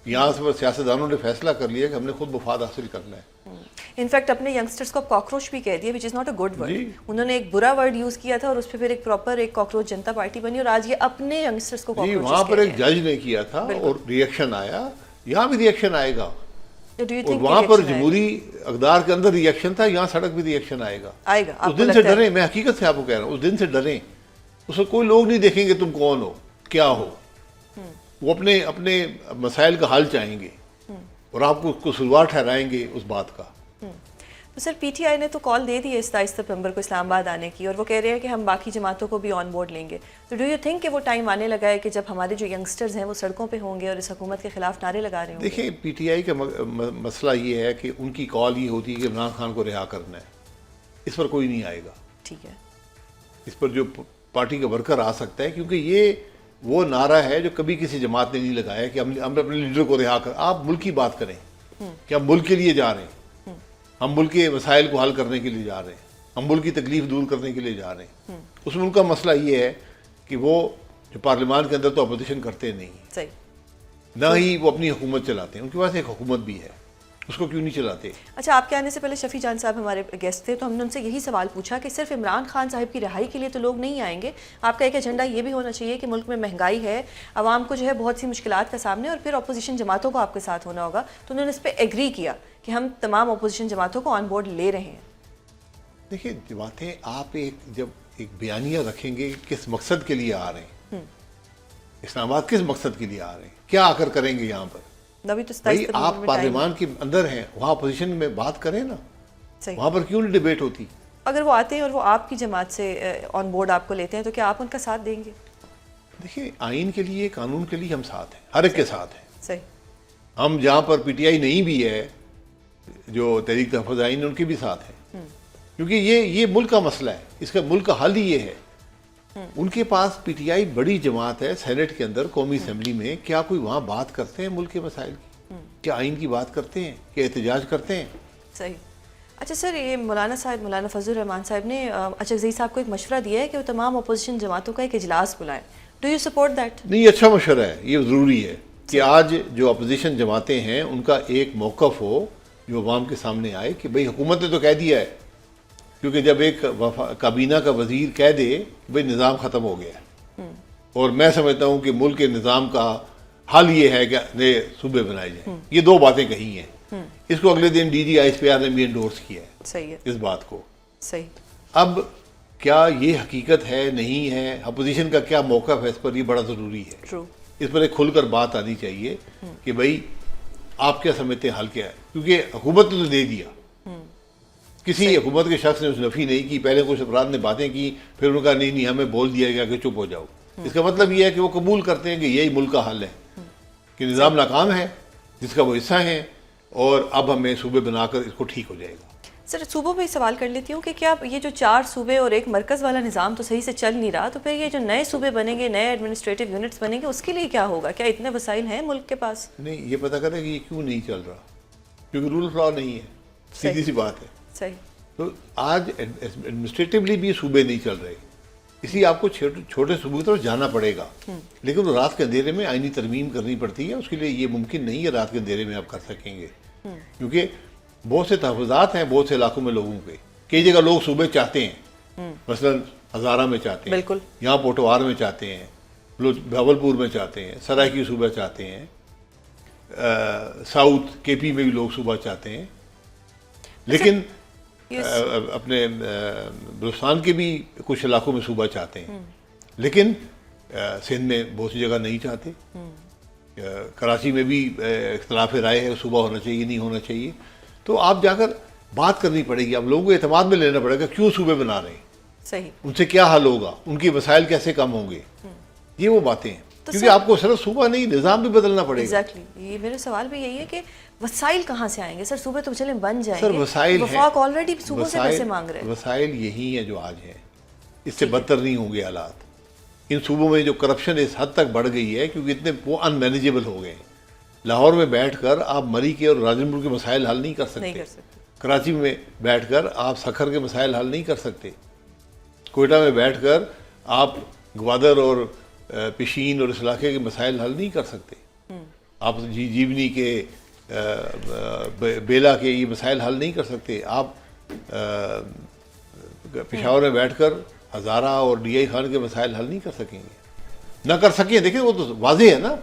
Speaker 4: یہاں سے سیاستدانوں نے فیصلہ کر لیا کہ ہم نے خود مفاد حاصل کرنا ہے.
Speaker 2: انفیکٹ اپنے ینگسٹرز کو کاکروچ بھی کہہ دیا، which is not a good word. انہوں نے ایک برا ورڈ یوز کیا تھا اور اس پہ پھر ایک پراپر ایک کاکروچ جنتا پارٹی بنی، اور آج یہ اپنے ینگسٹرز کو
Speaker 4: جی وہاں پر ایک جج نے کیا تھا اور ریئیکشن آیا. یہاں بھی ریئیکشن آئے گا. اور وہاں پر جمہوری اقدار کے اندر ریئیکشن تھا، یہاں سڑک بھی ریئیکشن آئے گا. اس دن سے ڈریں. میں حقیقت سے آپ کو کہہ رہا ہوں اس دن سے ڈریں. اس میں کوئی لوگ نہیں دیکھیں گے تم کون ہو کیا ہو. وہ اپنے مسائل کا حل چاہیں گے اور آپ کو قصوروار ٹھہرائیں گے اس بات کا.
Speaker 2: تو سر پی ٹی آئی نے تو کال دے دی ہے 27 سپتمبر کو اسلام آباد آنے کی، اور وہ کہہ رہے ہیں کہ ہم باقی جماعتوں کو بھی آن بورڈ لیں گے. تو ڈو یو تھنک کہ وہ ٹائم آنے لگا ہے کہ جب ہمارے جو ینگسٹرز ہیں وہ سڑکوں پہ ہوں گے اور اس حکومت کے خلاف نعرے لگا رہے ہوں گے؟
Speaker 4: دیکھیں پی ٹی آئی کا مسئلہ یہ ہے کہ ان کی کال یہ ہوتی ہے کہ عمران خان کو رہا کرنا ہے. اس پر کوئی نہیں آئے گا.
Speaker 2: ٹھیک ہے.
Speaker 4: اس پر جو پارٹی کا ورکر آ سکتا ہے، کیونکہ یہ وہ نعرہ ہے جو کبھی کسی جماعت نے نہیں لگایا کہ ہم اپنے لیڈر کو رہا کر. آپ ملک کی بات کریں کہ ہم ملک کے لیے جا رہے ہیں، ہم ملک کے مسائل کو حل کرنے کے لیے جا رہے ہیں، ہم ملک کی تکلیف دور کرنے کے لیے جا رہے ہیں. اس ملک کا مسئلہ یہ ہے کہ وہ جو پارلیمان کے اندر تو اپوزیشن کرتے نہیں ہیں،
Speaker 2: صحیح،
Speaker 4: نہ ہی وہ اپنی حکومت چلاتے ہیں. ان کے پاس ایک حکومت بھی ہے، اس کو کیوں نہیں چلاتے؟
Speaker 2: اچھا آپ کے آنے سے پہلے شفیع جان صاحب ہمارے گیسٹ تھے، تو ہم نے ان سے یہی سوال پوچھا کہ صرف عمران خان صاحب کی رہائی کے لیے تو لوگ نہیں آئیں گے، آپ کا ایک ایجنڈا یہ بھی ہونا چاہیے کہ ملک میں مہنگائی ہے، عوام کو جو ہے بہت سی مشکلات کا سامنے، اور پھر اپوزیشن جماعتوں کو آپ کے ساتھ ہونا ہوگا. تو انہوں نے اس پہ ایگری کیا کہ ہم تمام اپوزیشن جماعتوں کو آن بورڈ لے رہے ہیں.
Speaker 4: دیکھیں جماعتیں آپ جب ایک بیانیہ رکھیں گے کس مقصد کے لیے آ رہے ہیں، اسلام آباد کس مقصد کے لیے آ رہے ہیں، کیا آ کر کریں گے یہاں پر. بھائی آپ پارلیمان کے اندر ہیں، وہاں اپوزیشن میں بات کریں نا، وہاں پر کیوں نہیں ڈیبیٹ ہوتی؟
Speaker 2: اگر وہ آتے ہیں اور وہ آپ کی جماعت سے آن بورڈ آپ کو لیتے ہیں تو کیا آپ ان کا ساتھ دیں گے؟
Speaker 4: دیکھیں آئین کے لیے، قانون کے لیے ہم ساتھ ہیں، ہر ایک کے ساتھ ہیں.
Speaker 2: صحیح.
Speaker 4: ہم جہاں پر پی ٹی آئی نہیں بھی ہے، جو تحریک تحفظ آئین ان کے بھی ساتھ ہیں، کیونکہ یہ ملک کا مسئلہ ہے، اس کا ملک کا حل ہی یہ ہے. ان کے پاس پی ٹی آئی بڑی جماعت ہے سینٹ کے اندر، قومی اسمبلی میں. کیا کوئی وہاں بات کرتے ہیں ملک کے مسائل کی؟ کیا آئین کی بات کرتے ہیں؟ کیا احتجاج کرتے ہیں؟
Speaker 2: صحیح. اچھا سر، یہ مولانا فضل الرحمان صاحب نے اچکزئی صاحب کو ایک مشورہ دیا ہے کہ وہ تمام اپوزیشن جماعتوں کا ایک اجلاس بلائیں. Do you support that?
Speaker 4: نہیں، اچھا مشورہ ہے، یہ ضروری ہے. کہ آج جو اپوزیشن جماعتیں ہیں ان کا ایک موقف ہو جو عوام کے سامنے آئے کہ بھئی حکومت نے تو کہہ دیا ہے، کیونکہ جب ایک کابینہ کا وزیر کہہ دے بھئی نظام ختم ہو گیا ہے، اور میں سمجھتا ہوں کہ ملک کے نظام کا حل یہ ہے کہ نئے صوبے بنائے جائیں، یہ دو باتیں کہی ہیں، اس کو اگلے دن D G I S P R نے بھی انڈورس کیا ہے
Speaker 2: صحیح ہے،
Speaker 4: اس بات کو۔
Speaker 2: صحیح۔
Speaker 4: اب کیا یہ حقیقت ہے نہیں ہے، اپوزیشن کا کیا موقف ہے اس پر، یہ بڑا ضروری ہے،
Speaker 2: ٹرو۔
Speaker 4: اس پر ایک کھل کر بات آنی چاہیے کہ بھائی آپ کیا سمجھتے ہیں حل کیا ہے، کیونکہ حکومت نے تو دے دیا، کسی حکومت کے شخص نے اس نفی نہیں کی، پہلے کچھ افراد نے باتیں کی، پھر انہوں نے کہا نہیں ہمیں بول دیا گیا کہ چپ ہو جاؤ، اس کا مطلب یہ ہے کہ وہ قبول کرتے ہیں کہ یہی ملک کا حل ہے، کہ نظام ناکام ہے جس کا وہ حصہ ہیں، اور اب ہمیں صوبے بنا کر اس کو ٹھیک ہو جائے گا۔
Speaker 2: سر صوبوں پہ سوال کر لیتی ہوں کہ کیا یہ جو 4 صوبے اور ایک مرکز والا نظام تو صحیح سے چل نہیں رہا، تو پھر یہ جو نئے صوبے بنیں گے، نئے ایڈمنسٹریٹو یونٹس بنیں گے، اس کے لیے کیا ہوگا؟ کیا اتنے وسائل ہیں ملک کے پاس؟
Speaker 4: نہیں، یہ پتہ کریں کہ یہ کیوں نہیں چل رہا، کیونکہ رول آف لا نہیں ہے، سیدھی سی بات ہے۔
Speaker 2: صحیح۔
Speaker 4: تو آج ایڈمنسٹریٹولی بھی صوبے نہیں چل رہے، اس لیے آپ کو چھوٹے صوبوں کی طرف جانا پڑے گا، لیکن وہ رات کے اندھیرے میں آئینی ترمیم کرنی پڑتی ہے، اس کے لیے یہ ممکن نہیں ہے رات کے اندھیرے میں آپ کر سکیں گے، کیونکہ بہت سے تحفظات ہیں بہت سے علاقوں میں لوگوں کے، کئی جگہ لوگ صوبے چاہتے ہیں، مثلا ہزارہ میں چاہتے ہیں،
Speaker 2: بالکل،
Speaker 4: یہاں پوٹوار میں چاہتے ہیں، لوگ بھاولپور میں چاہتے ہیں، سرائیکی صوبہ چاہتے ہیں، ساؤتھ کے پی میں بھی لوگ صوبہ چاہتے ہیں، لیکن اپنے بلوچستان کے بھی کچھ علاقوں میں صوبہ چاہتے ہیں، لیکن سندھ میں بہت سی جگہ نہیں چاہتے، کراچی میں بھی اختلاف رائے ہے صوبہ ہونا چاہیے نہیں ہونا چاہیے، تو آپ جا کر بات کرنی پڑے گی، اب لوگوں کو اعتماد میں لینا پڑے گا کیوں صوبے بنا رہے ہیں،
Speaker 2: صحیح،
Speaker 4: ان سے کیا حل ہوگا، ان کی وسائل کیسے کم ہوں گے، یہ وہ باتیں ہیں، کیونکہ آپ کو صرف صوبہ نہیں نظام بھی بدلنا پڑے گا۔
Speaker 2: ایگزیکٹلی، یہ میرا سوال بھی یہی ہے کہ وسائل کہاں سے آئیں گے؟ سر صوبے تو چلیں بن جائیں
Speaker 4: سر
Speaker 2: گے،
Speaker 4: وسائل
Speaker 2: وفاق آلریڈی صوبوں سے پیسے مانگ رہے ہیں،
Speaker 4: وسائل یہی ہیں جو آج ہیں، اس سے بدتر نہیں ہوں گے حالات، ان صوبوں میں جو کرپشن اس حد تک بڑھ گئی ہے کیونکہ اتنے وہ ان مینیجیبل ہو گئے ہیں، لاہور میں بیٹھ کر آپ مری کے اور راجن پور کے مسائل حل نہیں کر سکتے، کراچی میں بیٹھ کر آپ سکھر کے مسائل حل نہیں کر سکتے، کوئٹہ میں بیٹھ کر آپ گوادر اور پشین اور اس علاقے کے مسائل حل نہیں کر سکتے، آپ جیونی کے بیلا کے یہ مسائل حل نہیں کر سکتے، آپ پشاور میں بیٹھ کر ہزارہ اور ڈی آئی خان کے مسائل حل نہیں کر سکیں گے، نہ کر سکیں، دیکھیں وہ تو واضح ہے نا،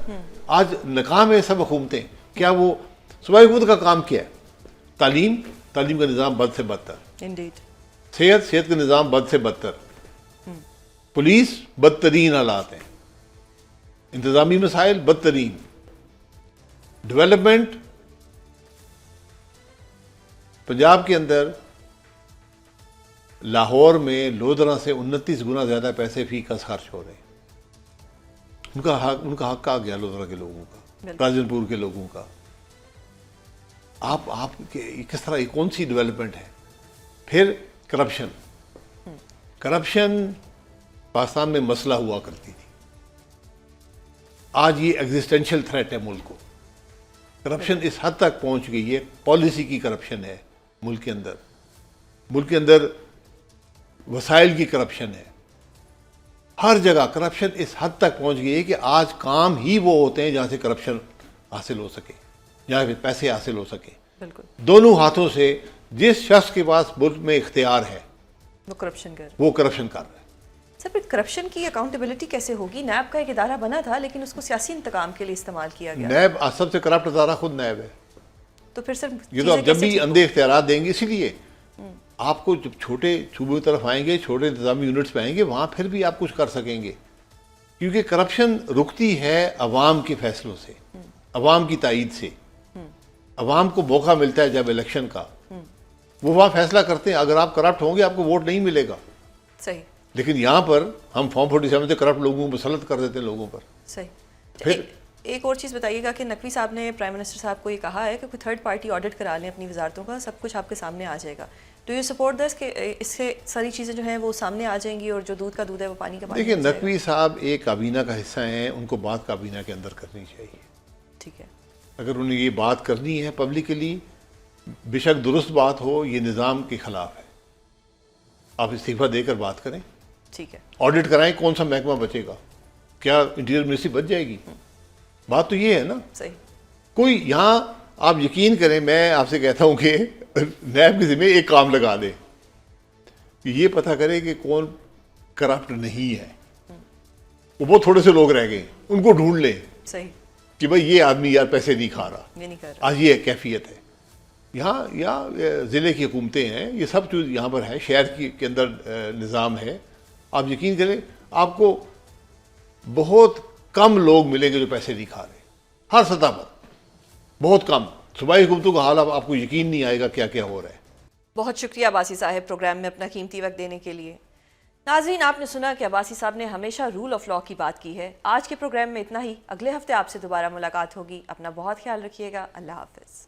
Speaker 4: آج ناکام ہے سب حکومتیں، کیا وہ صوبائی حکومت کا کام کیا ہے؟ تعلیم کا نظام بد سے بدتر، صحت کا نظام بد سے بدتر، پولیس بدترین حالات ہیں، انتظامی مسائل بدترین، ڈیولپمنٹ پنجاب کے اندر لاہور میں لودھرا سے 29 گنا زیادہ پیسے فی کس خرچ ہو رہے ہیں، ان کا حق آ گیا لودھرا کے لوگوں کا، راجن پور کے لوگوں کا، آپ کس طرح کون سی ڈیولپمنٹ ہے؟ پھر کرپشن پاکستان میں مسئلہ ہوا کرتی تھی، آج یہ ایگزسٹینشل تھریٹ ہے ملک کو، کرپشن اس حد تک پہنچ گئی ہے، پالیسی کی کرپشن ہے ملک کے اندر وسائل کی کرپشن ہے، ہر جگہ کرپشن اس حد تک پہنچ گئی ہے کہ آج کام ہی وہ ہوتے ہیں جہاں سے کرپشن حاصل ہو سکے، جہاں پہ پیسے حاصل ہو سکے، دونوں ہاتھوں سے جس شخص کے پاس ملک میں اختیار ہے وہ کرپشن کر رہا ہے۔
Speaker 2: سر پھر کرپشن کی اکاؤنٹیبلٹی کیسے ہوگی؟ نیب کا ایک ادارہ بنا تھا لیکن اس کو سیاسی انتقام کے لیے استعمال کیا گیا،
Speaker 4: نیب سب سے کرپٹ ادارہ خود نیب ہے،
Speaker 2: تو پھر سر
Speaker 4: یہ تو آپ جب بھی اندھے اختیارات دیں گے، اسی لیے آپ کو جب چھوٹے صوبوں کی طرف آئیں گے، چھوٹے انتظامی یونٹس پہ آئیں گے، وہاں پھر بھی آپ کچھ کر سکیں گے، کیونکہ کرپشن رکتی ہے عوام کے فیصلوں سے، عوام کی تائید سے، عوام کو موقع ملتا ہے جب الیکشن کا، وہ وہاں فیصلہ کرتے ہیں، اگر آپ کرپٹ ہوں گے آپ کو ووٹ نہیں ملے گا،
Speaker 2: صحیح،
Speaker 4: لیکن یہاں پر ہم فارم 47 سے کرپٹ لوگوں کو مسلط کر دیتے ہیں لوگوں پر۔
Speaker 2: صحیح۔ پھر ایک اور چیز بتائیے گا کہ نقوی صاحب نے پرائم منسٹر صاحب کو یہ کہا ہے کہ کوئی تھرڈ پارٹی آڈٹ کرا لیں اپنی وزارتوں کا، سب کچھ آپ کے سامنے آ جائے گا، ڈو یو سپورٹ دس کہ اس سے ساری چیزیں جو ہیں وہ سامنے آ جائیں گی اور جو دودھ کا دودھ ہے وہ پانی کا پانی؟
Speaker 4: دیکھیں نقوی صاحب ایک کابینہ کا حصہ ہیں، ان کو بات کابینہ کے اندر کرنی چاہیے،
Speaker 2: ٹھیک ہے،
Speaker 4: اگر انہیں یہ بات کرنی ہے پبلکلی، بے شک درست بات ہو، یہ نظام کے خلاف ہے، آپ استعفیٰ دے کر بات کریں،
Speaker 2: ٹھیک ہے،
Speaker 4: آڈٹ کرائیں، کون سا محکمہ بچے گا، کیا انٹیریئر منسٹری بچ جائے گی؟ بات تو یہ ہے نا.
Speaker 2: صحیح.
Speaker 4: کوئی یہاں آپ یقین کریں، میں آپ سے کہتا ہوں کہ نیب کے ذمہ ایک کام لگا دے کہ یہ پتہ کرے کہ کون کرپٹ نہیں ہے. وہ بہت تھوڑے سے لوگ رہ گئے، ان کو ڈھونڈ لیں
Speaker 2: صحیح.
Speaker 4: کہ بھائی یہ آدمی یار پیسے نہیں کھا رہا.
Speaker 2: یہ نہیں کر رہا.
Speaker 4: آج یہ کیفیت ہے یہاں ضلع کی حکومتیں ہیں، یہ سب چیز یہاں پر ہے، شہر کے اندر نظام ہے. آپ یقین کریں آپ کو بہت کم لوگ ملیں گے جو پیسے نہیں کھا رہے، ہر سطح پر بہت کم. صوبائی حکومتوں کا حال آپ کو یقین نہیں آئے گا کیا کیا ہو رہا ہے.
Speaker 2: بہت شکریہ عباسی صاحب پروگرام میں اپنا قیمتی وقت دینے کے لیے. ناظرین، آپ نے سنا کہ عباسی صاحب نے ہمیشہ رول آف لاء کی بات کی ہے. آج کے پروگرام میں اتنا ہی. اگلے ہفتے آپ سے دوبارہ ملاقات ہوگی. اپنا بہت خیال رکھیے گا. اللہ حافظ.